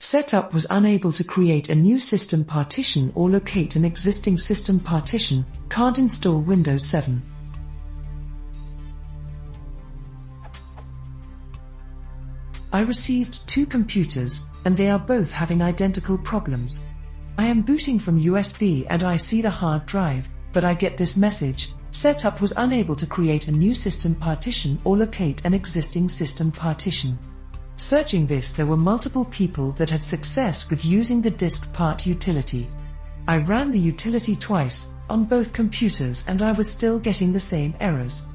Setup was unable to create a new system partition or locate an existing system partition, can't install Windows 7. I received 2 computers, and they are both having identical problems. I am booting from USB and I see the hard drive, but I get this message: Setup was unable to create a new system partition or locate an existing system partition. Searching this, there were multiple people that had success with using the diskpart utility. I ran the utility twice, on both computers, and I was still getting the same errors.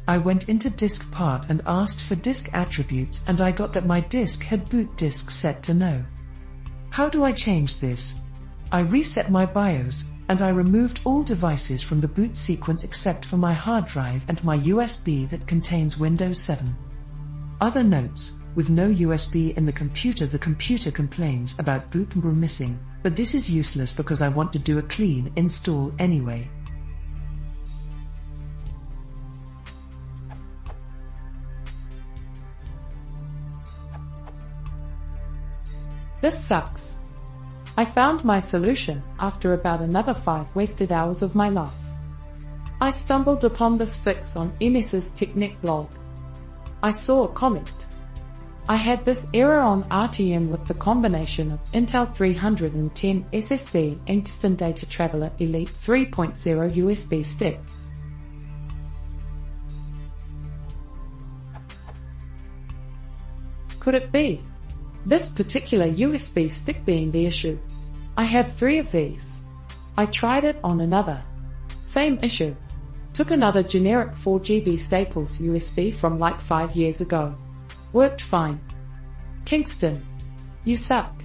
I went into diskpart and asked for disk attributes, and I got that my disk had boot disk set to no. How do I change this? I reset my BIOS, and I removed all devices from the boot sequence except for my hard drive and my USB that contains Windows 7. Other notes: with no USB in the computer complains about boot room missing, but this is useless because I want to do a clean install anyway. This sucks. I found my solution after about another 5 wasted hours of my life. I stumbled upon this fix on MS's Techno blog. I saw a comment. I had this error on RTM with the combination of Intel 310 SSD and Kingston Data Traveler Elite 3.0 USB stick. Could it be this particular USB stick being the issue? I have 3 of these. I tried it on another. Same issue. Took another generic 4GB Staples USB from like 5 years ago. Worked fine. Kingston, you suck.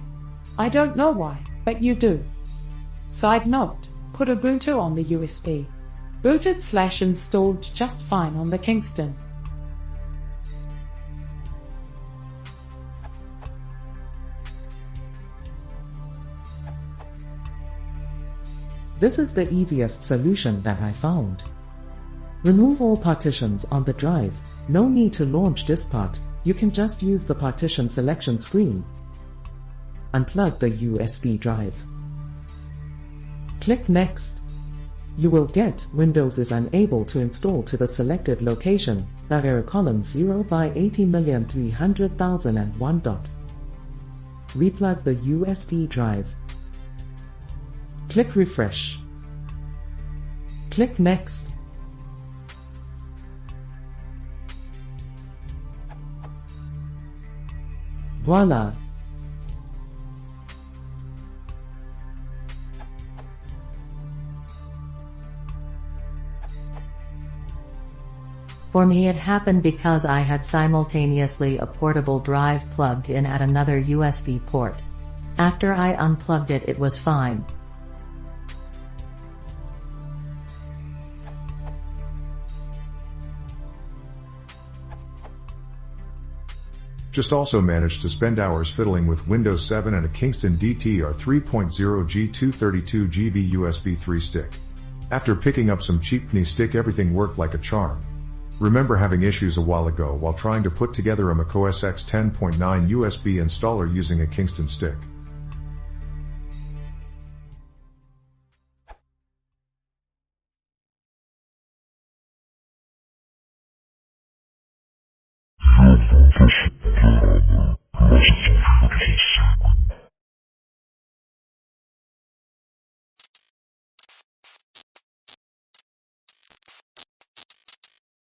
I don't know why, but you do. Side note, put Ubuntu on the USB. Booted/installed just fine on the Kingston. This is the easiest solution that I found. Remove all partitions on the drive. No need to launch diskpart, you can just use the partition selection screen. Unplug the USB drive. Click Next. You will get Windows is unable to install to the selected location, that error column 0 by 80,300,001. Replug the USB drive. Click Refresh. Click Next. Voila! For me, it happened because I had simultaneously a portable drive plugged in at another USB port. After I unplugged it, it was fine. Just also managed to spend hours fiddling with Windows 7 and a Kingston DTR 3.0 G232 GB USB 3 stick. After picking up some cheap penny stick, everything worked like a charm. Remember having issues a while ago while trying to put together a macOS X 10.9 USB installer using a Kingston stick. Your